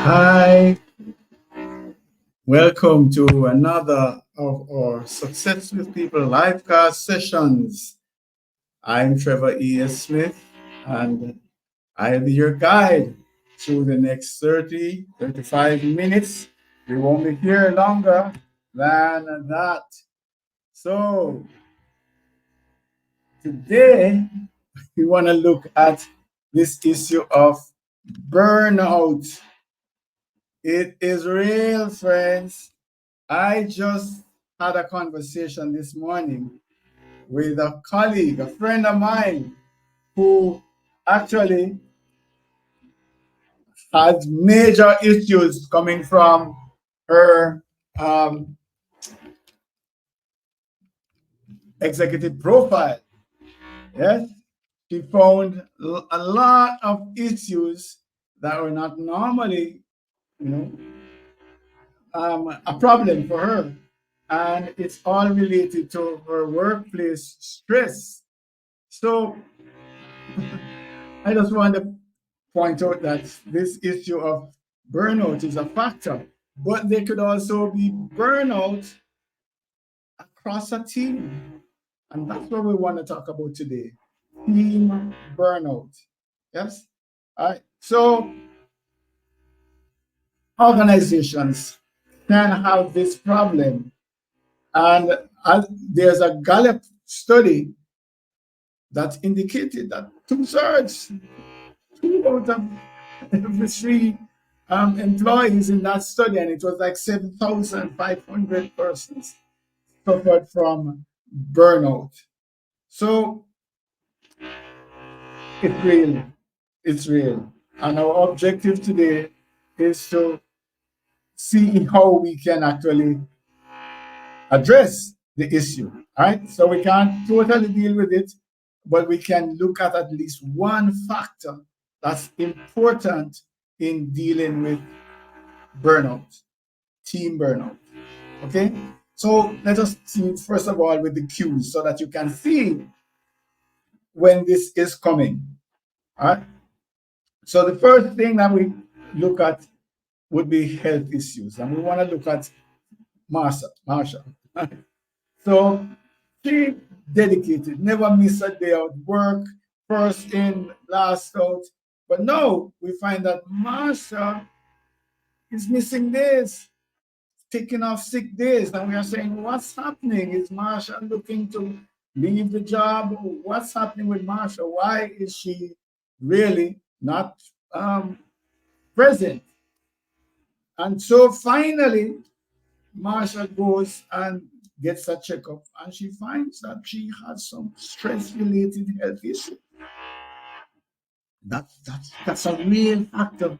Hi, welcome to another of our Success with People livecast sessions. I'm Trevor E.S. Smith, and I'll be your guide through the next 35 minutes. We won't be here longer than that. So, today we want to look at this issue of burnout. It is real, friends. I just had a conversation this morning with a colleague, a friend of mine, who actually has major issues coming from her executive profile. Yes, she found a lot of issues that were not normally, you know, a problem for her, and it's all related to her workplace stress. So I just want to point out that this issue of burnout is a factor, but there could also be burnout across a team. And that's what we want to talk about today, team burnout. Yes? All right. So, organizations can have this problem. And there's a Gallup study that indicated that two-thirds, two out of every three employees in that study, and it was like 7,500 persons suffered from burnout. So it's real. It's real. And our objective today is to see how we can actually address the issue. All right. So we can't totally deal with it, but we can look at least one factor that's important in dealing with burnout, team burnout. Okay. So let us see first of all with the cues so that you can see when this is coming. All right. So the first thing that we look at would be health issues, and we want to look at Marsha. So she dedicated, never miss a day out, work, first in, last out. But now we find that Marsha is missing days, taking off sick days. And we are saying, what's happening? Is Marsha looking to leave the job? What's happening with Marsha? Why is she really not present? And so finally, Marsha goes and gets a checkup, and she finds that she has some stress-related health issue. That's a real factor.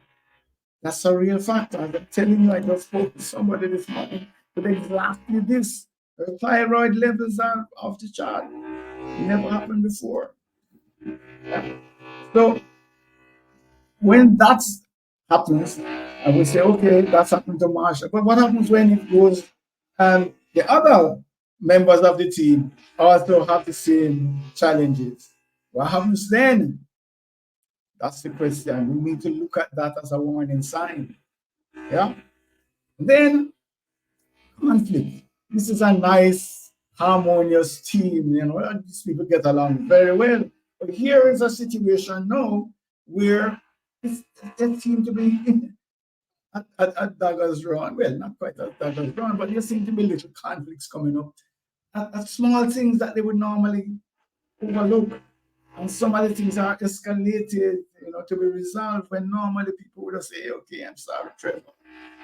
That's a real factor. I'm telling you, I just spoke to somebody this morning with exactly this. Her thyroid levels are off the chart. Never happened before. So when that happens, and we say, okay, that's happened to Marsha. But what happens when it goes and the other members of the team also have the same challenges? What happens then? That's the question. We need to look at that as a warning sign. Yeah. Then conflict. This is a nice, harmonious team. These people get along very well. But here is a situation now where they seem to be at Dagger's Run. Well, not quite at Dagger's Run, but there seem to be little conflicts coming up at small things that they would normally overlook. And some of the things are escalated, to be resolved when normally people would say, okay, I'm sorry, Trevor.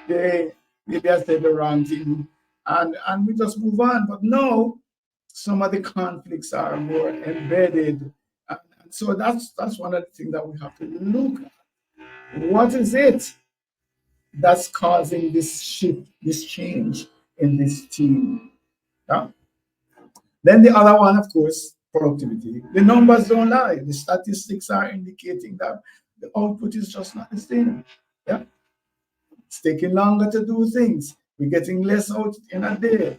They maybe I said the wrong thing. And we just move on. But no, some of the conflicts are more embedded. And so that's one of the things that we have to look at. What is it that's causing this shift, this change in this team? Yeah? Then the other one, of course, productivity. The numbers don't lie. The statistics are indicating that the output is just not the same. Yeah, it's taking longer to do things. We're getting less out in a day.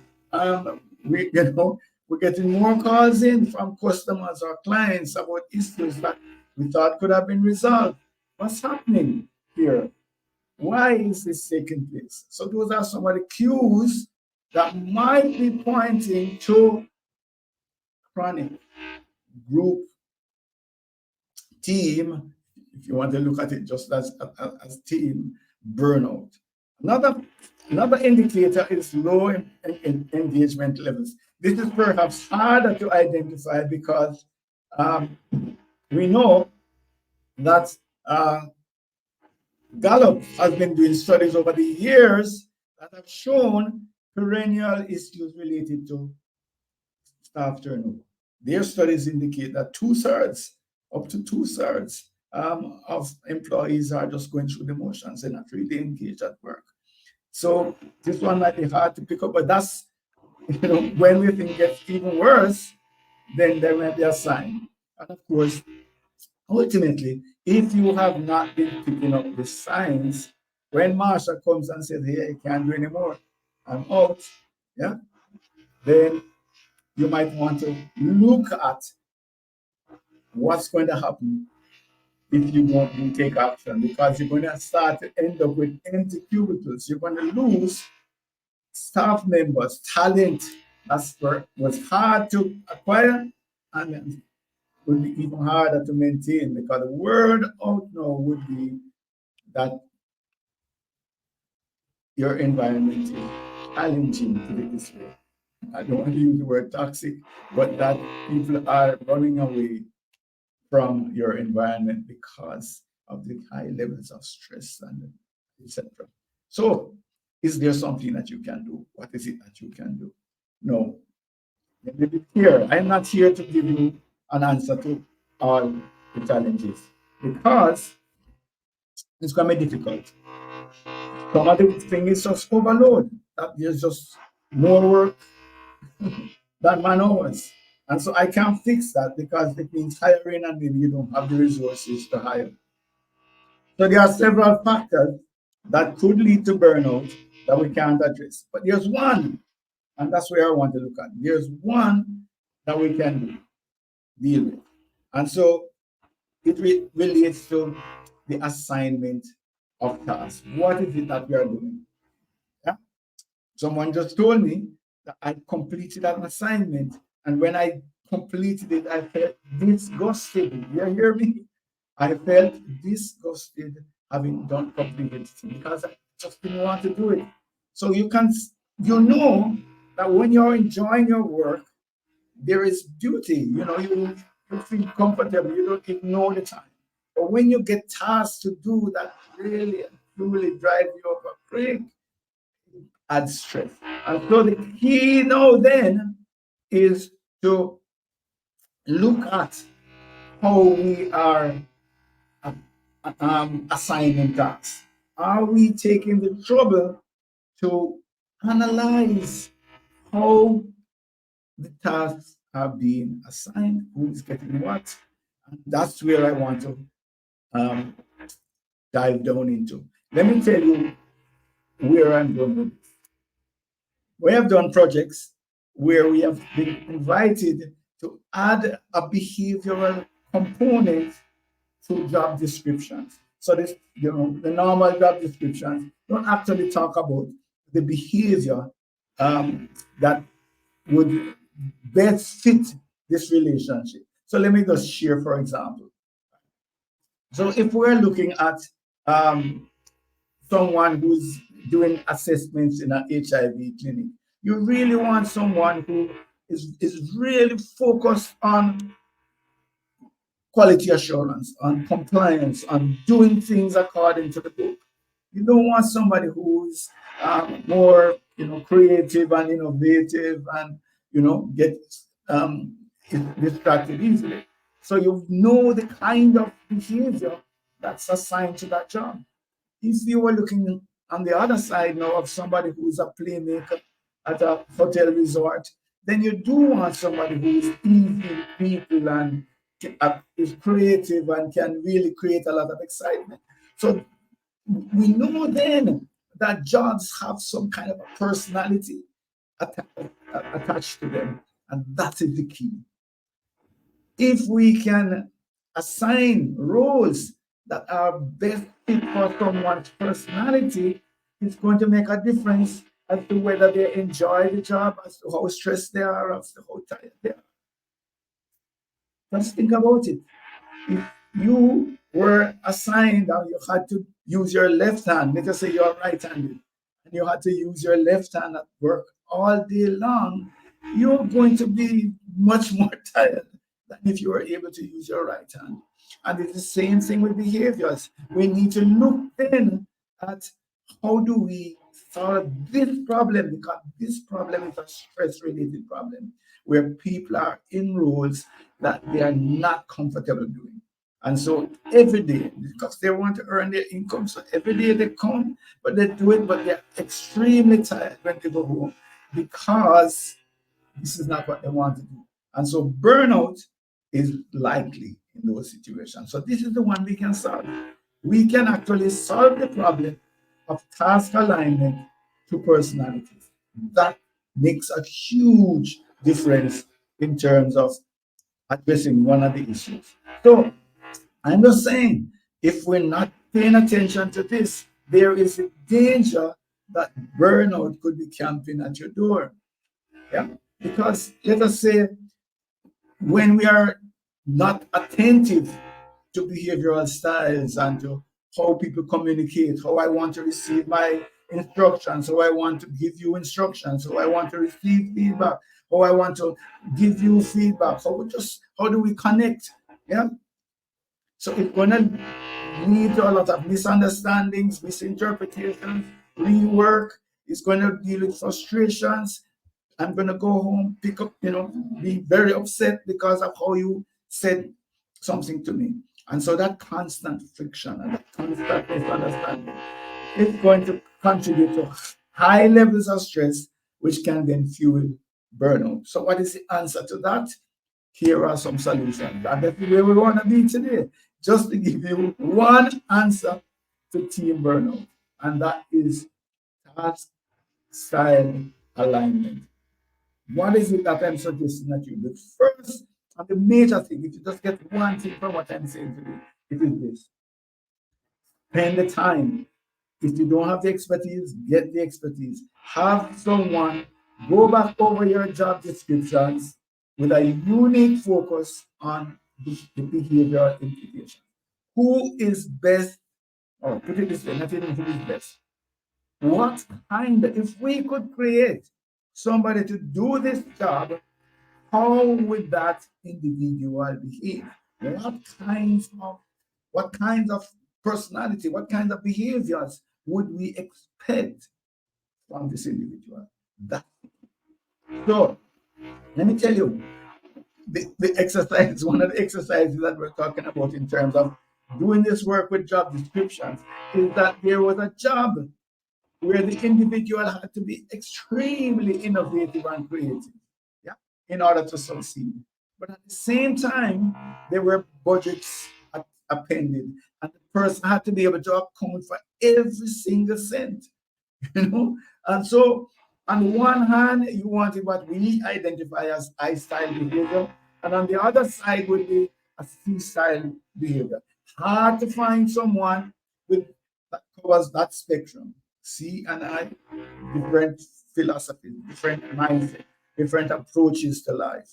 We're getting more calls in from customers or clients about issues that we thought could have been resolved. What's happening here? Why is this taking place? So those are some of the cues that might be pointing to chronic group team, if you want to look at it just as team burnout. Another another indicator is low engagement levels. This is perhaps harder to identify because um, we know that Gallup has been doing studies over the years that have shown perennial issues related to staff turnover. Their studies indicate that two-thirds, up to two-thirds of employees are just going through the motions and not really engaged at work. So this one might be hard to pick up, but that's, when we think it gets even worse, then there might be a sign. And of course, ultimately, if you have not been picking up the signs, when Marsha comes and says, "Hey, I can't do anymore, I'm out," yeah, then you might want to look at what's going to happen if you don't take action, because you're going to start to end up with empty cubicles. You're going to lose staff members, talent was hard to acquire and would be even harder to maintain, because the word out now would be that your environment is challenging, to put it this way. I don't want to use the word toxic, but that people are running away from your environment because of the high levels of stress and etc. So, is there something that you can do? What is it that you can do? No. Let me be clear. I'm not here to give you an answer to all the challenges, because it's going to be difficult. Some of the thing is just overload. That there's just more work than man hours. And so I can't fix that, because it means hiring and maybe you don't have the resources to hire. So there are several factors that could lead to burnout that we can't address. But there's one, and that's where I want to look at. There's one that we can deal with. And so it relates to the assignment of tasks. What is it that we are doing? Yeah? Someone just told me that I completed an assignment, and when I completed it, I felt disgusted. You hear me? I felt disgusted having done completed it, because I just didn't want to do it. So you know that when you're enjoying your work, there is duty. You feel comfortable. You don't ignore the time. But when you get tasks to do that really and truly drive you up a creek, add stress. And so the key now then is to look at how we are assigning tasks. Are we taking the trouble to analyze how the tasks are being assigned, who is getting what? And that's where I want to um, dive down into. Let me tell you where I'm going with this. We have done projects where we have been invited to add a behavioral component to job descriptions. So the normal job descriptions don't actually talk about the behavior that would best fit this relationship. So let me just share, for example. So if we're looking at someone who's doing assessments in an HIV clinic, you really want someone who is really focused on quality assurance, on compliance, on doing things according to the book. You don't want somebody who's more, creative and innovative and, gets distracted easily. So you know the kind of behavior that's assigned to that job. If you were looking on the other side now of somebody who is a playmaker at a hotel resort, then you do want somebody who is easy with people and is creative and can really create a lot of excitement. So we know then that jobs have some kind of a personality attached to them, and that is the key. If we can assign roles that are best fit for someone's personality is going to make a difference as to whether they enjoy the job, as to how stressed they are, as to how tired they are. Just think about it. If you were assigned and you had to use your left hand, let us say you're right-handed, and you had to use your left hand at work all day long, you're going to be much more tired than if you were able to use your right hand. And it's the same thing with behaviors. We need to look then at how do we solve this problem, because this problem is a stress-related problem where people are in roles that they are not comfortable doing. And so every day, because they want to earn their income, so every day they come, but they do it, but they're extremely tired when they go home because this is not what they want to do. And so burnout is likely in those situations. So this is the one we can solve. We can actually solve the problem of task alignment to personalities. That makes a huge difference in terms of addressing one of the issues. So I'm just saying, if we're not paying attention to this, there is a danger that burnout could be camping at your door. Yeah. Because let us say when we are not attentive to behavioral styles and to how people communicate, how I want to receive my instructions, how I want to give you instructions, how I want to receive feedback, how I want to give you feedback, how do we connect? Yeah. So it's gonna lead to a lot of misunderstandings, misinterpretations, rework. It's gonna deal with frustrations. I'm gonna go home, pick up, be very upset because of how you said something to me. And so that constant friction and that constant misunderstanding is going to contribute to high levels of stress, which can then fuel burnout. So, what is the answer to that? Here are some solutions. And that's where we want to be today. Just to give you one answer to team burnout, and that is task style alignment. What is it that I'm suggesting that you do? First, and the major thing, if you just get one thing from what I'm saying today, it is this: spend the time. If you don't have the expertise, get the expertise. Have someone go back over your job descriptions with a unique focus on the behavioral implication. Who is best, or put it this way, not even who is best. What kind, if we could create somebody to do this job, how would that individual behave? What kinds of what kinds of personality, what kinds of behaviors would we expect from this individual? That, so let me tell you, the exercise, one of the exercises that we're talking about in terms of doing this work with job descriptions is that there was a job where the individual had to be extremely innovative and creative, yeah, in order to succeed. But at the same time, there were budgets appended, and the person had to be able to account for every single cent. you know. And so, on one hand, you wanted what we identify as I style behavior, and on the other side would be a C style behavior. Hard to find someone with that covers that spectrum. C and I, different philosophies, different mindset, different approaches to life.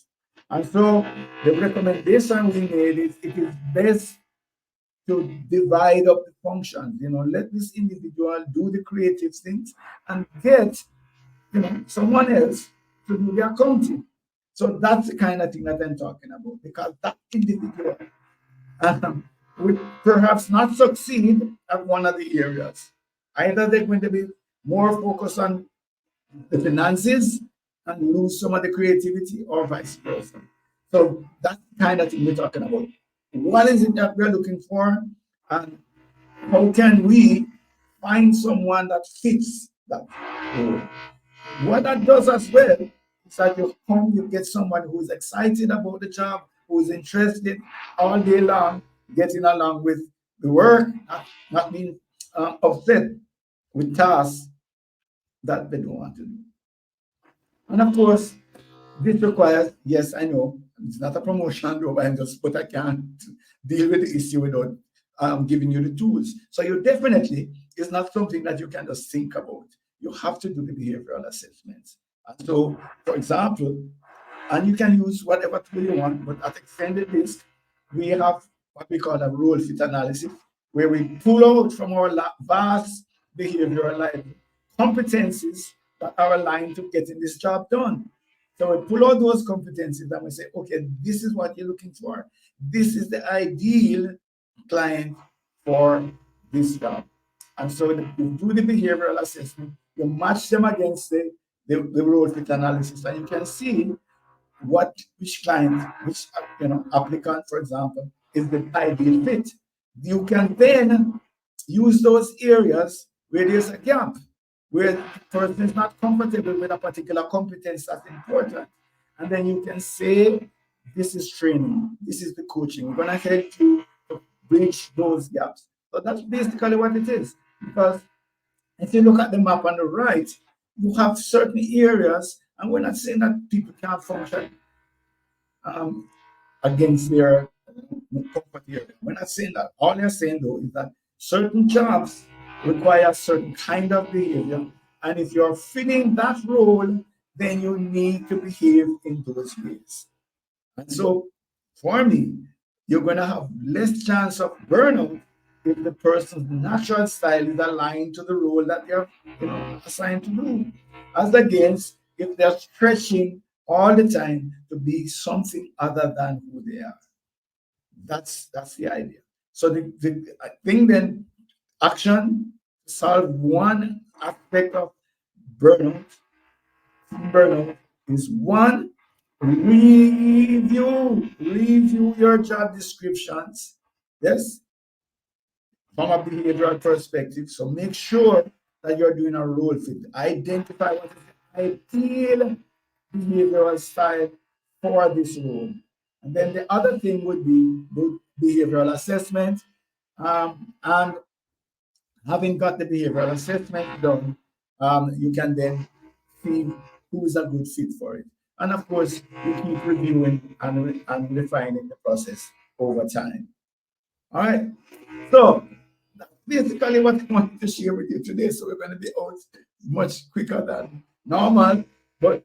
And so the recommendation we made is it is best to divide up the functions. Let this individual do the creative things and get, someone else to do the accounting. So that's the kind of thing that I'm talking about, because that individual would perhaps not succeed at one of the areas. Either they're going to be more focused on the finances and lose some of the creativity, or vice versa. So that's the kind of thing we're talking about. What is it that we're looking for, and how can we find someone that fits that role? What that does as well is that you get someone who's excited about the job, who's interested all day long, getting along with the work, not being upset with tasks that they don't want to do. And of course, this requires, yes, I know, it's not a promotion, though, but I can't deal with the issue without giving you the tools. So you definitely, it's not something that you can just think about. You have to do the behavioral assessments. And so, for example, and you can use whatever tool you want, but at extended risk, we have what we call a role fit analysis, where we pull out from our vast behavioral library competencies that are aligned to getting this job done. So we pull out those competencies and we say, okay, this is what you're looking for. This is the ideal client for this job. And so you do the behavioral assessment, you match them against the role fit analysis, and you can see which client, which applicant, for example, is the ideal fit. You can then use those areas where there's a gap, where the person is not comfortable with a particular competence that's important. And then you can say, this is training, this is the coaching. We're gonna help you to bridge those gaps. So that's basically what it is. Because if you look at the map on the right, you have certain areas, and we're not saying that people can't function um, against their comfort area. We're not saying that. All they're saying though is that certain jobs require certain kind of behavior, and if you're filling that role, then you need to behave in those ways. And so, for me, you're going to have less chance of burnout if the person's natural style is aligned to the role that they're assigned to do, as against if they're stretching all the time to be something other than who they are. That's the idea. So the I think then action to solve one aspect of burnout, burnout is one, review your job descriptions. Yes, from a behavioral perspective. So make sure that you're doing a role fit. Identify what is the ideal behavioral style for this role. And then the other thing would be the behavioral assessment. And having got the behavioral assessment done, you can then see who is a good fit for it. And of course, you keep reviewing and refining the process over time. All right. So that's basically what I wanted to share with you today. So we're going to be out much quicker than normal, but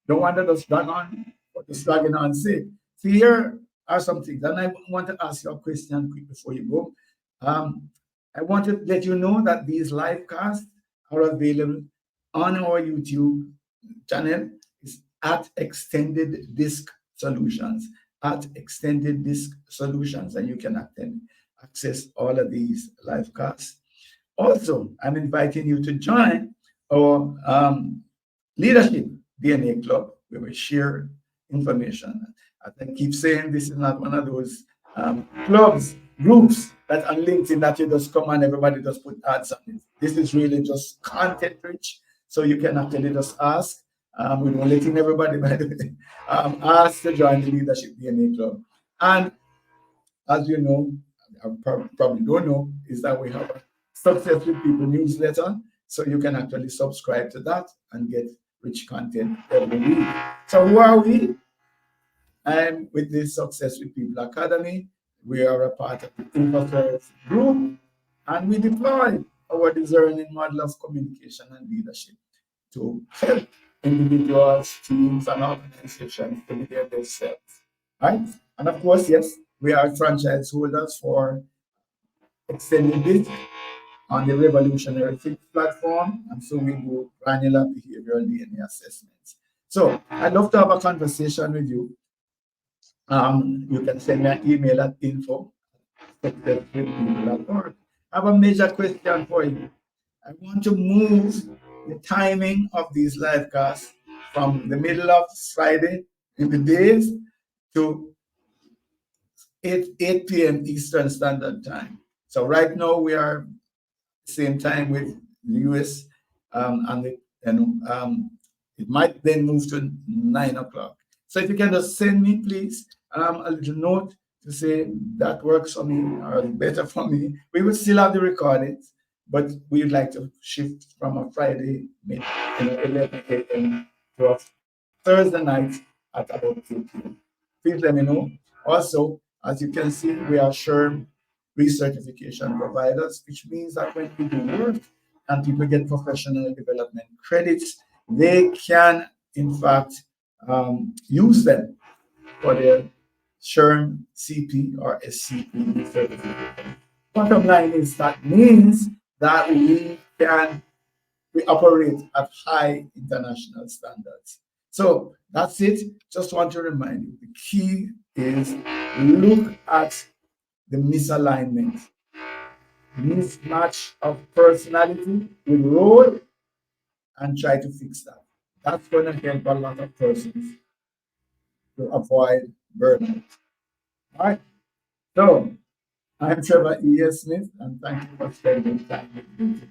don't want to just drag on, but just dragging on sick. So here are some things. And I want to ask you a question quick before you go. I want to let you know that these live casts are available on our YouTube channel. It's at Extended Disc Solutions, at Extended Disc Solutions, and you can access all of these live casts. Also, I'm inviting you to join our leadership DNA club, where we share information. As I keep saying, this is not one of those clubs, groups that on LinkedIn that you just come and everybody just put ads on it. This is really just content rich, so you can actually just ask. We're letting everybody, by the way, ask to join the leadership DNA club. And as you know, probably don't know, is that we have a Success with People newsletter. So you can actually subscribe to that and get rich content every week. So who are we? I'm with the Success with People Academy. We are a part of the InfoServe group, and we deploy our discerning model of communication and leadership to help individuals, teams, and organizations to be their best selves. Right? And of course, yes, we are franchise holders for Extended Disc on the Revolutionary Fit platform, and so we do granular behavioral DNA assessments. So I'd love to have a conversation with you. You can send me an email at info@successwithpeople.org. I have a major question for you. I want to move the timing of these live casts from the middle of Friday in the days to 8 p.m. Eastern Standard Time. So right now we are same time with the US, and it might then move to 9 o'clock. So if you can just send me, please, a little note to say that works for me or better for me. We will still have the recordings, but we'd like to shift from a Friday 11 a.m. to a Thursday night at about 2 p.m. Please let me know. Also, as you can see, we are sure recertification providers, which means that when people work and people get professional development credits, they can, in fact, use them for their SHRM CP or SCP certification. Bottom line is that means that we operate at high international standards. So that's it. Just want to remind you, the key is look at the misalignment, mismatch of personality with role, and try to fix that. That's going to help a lot of persons to avoid burnout. All right. So I'm Trevor E. S. Smith, and thank you for spending time with me.